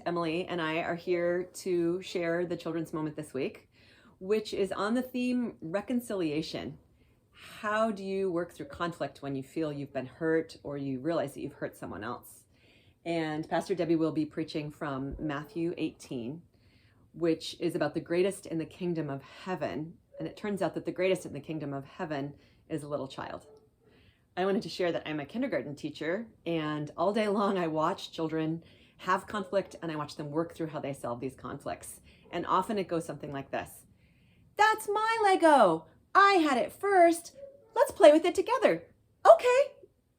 Emily and I are here to share the children's moment this week, which is on the theme reconciliation. How do you work through conflict when you feel you've been hurt or you realize that you've hurt someone else? And Pastor Debbie will be preaching from Matthew 18, which is about the greatest in the kingdom of heaven. And it turns out that the greatest in the kingdom of heaven is a little child. I wanted to share that I'm a kindergarten teacher, and all day long I watch children have conflict and I watch them work through how they solve these conflicts. And often it goes something like this. That's my Lego. I had it first. Let's play with it together. Okay.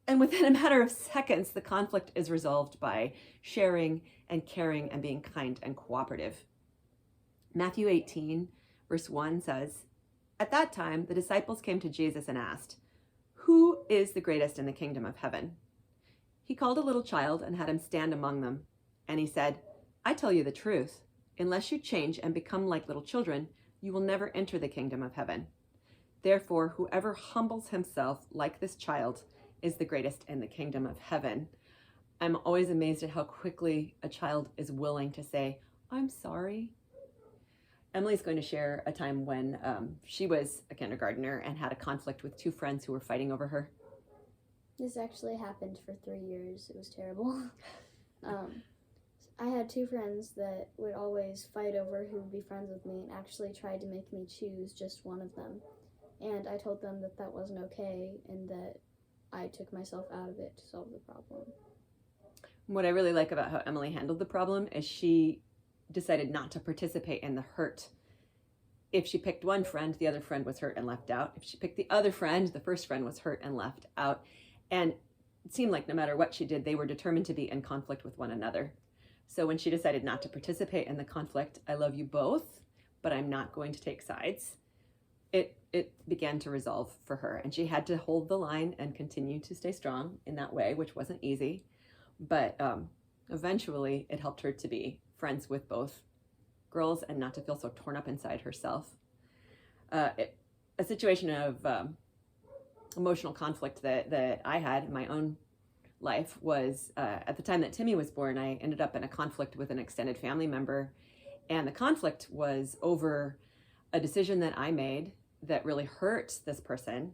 And within a matter of seconds, the conflict is resolved by sharing and caring and being kind and cooperative. Matthew 18, verse 1 says, "At that time, the disciples came to Jesus and asked, 'Who is the greatest in the kingdom of heaven?' He called a little child and had him stand among them. And he said, 'I tell you the truth. Unless you change and become like little children, you will never enter the kingdom of heaven. Therefore, whoever humbles himself like this child is the greatest in the kingdom of heaven.'" I'm always amazed at how quickly a child is willing to say, "I'm sorry." Emily's going to share a time when she was a kindergartner and had a conflict with two friends who were fighting over her. This actually happened for 3 years. It was terrible. I had two friends that would always fight over who would be friends with me and actually tried to make me choose just one of them. And I told them that that wasn't okay and that I took myself out of it to solve the problem. What I really like about how Emily handled the problem is she decided not to participate in the hurt. If she picked one friend, the other friend was hurt and left out. If she picked the other friend, the first friend was hurt and left out. And it seemed like no matter what she did, they were determined to be in conflict with one another. So when she decided not to participate in the conflict, I love you both, but I'm not going to take sides, it began to resolve for her. And she had to hold the line and continue to stay strong in that way, which wasn't easy. But eventually it helped her to be friends with both girls and not to feel so torn up inside herself. A situation of emotional conflict that I had in my own life was at the time that Timmy was born, I ended up in a conflict with an extended family member. And the conflict was over a decision that I made that really hurt this person.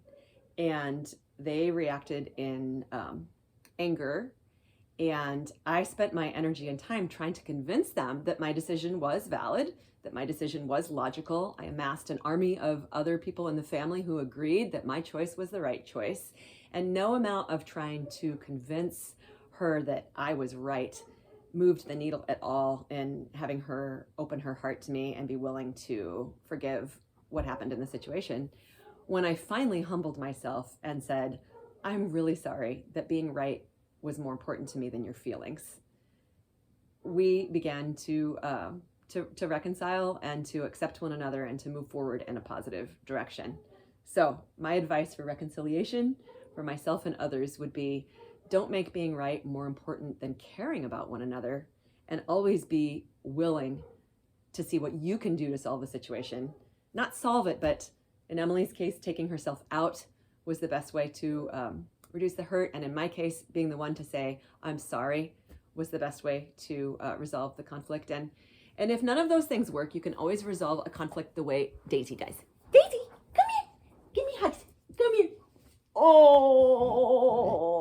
And they reacted in anger. And I spent my energy and time trying to convince them that my decision was valid, that my decision was logical. I amassed an army of other people in the family who agreed that my choice was the right choice. And no amount of trying to convince her that I was right moved the needle at all in having her open her heart to me and be willing to forgive what happened in the situation. When I finally humbled myself and said, "I'm really sorry that being right was more important to me than your feelings," we began to reconcile and to accept one another and to move forward in a positive direction. So my advice for reconciliation for myself and others would be, don't make being right more important than caring about one another, and always be willing to see what you can do to solve the situation. Not solve it, but in Emily's case, taking herself out was the best way to reduce the hurt. And in my case, being the one to say, "I'm sorry," was the best way to resolve the conflict. And if none of those things work, you can always resolve a conflict the way Daisy does. Daisy, come here. Give me hugs. Come here. Oh.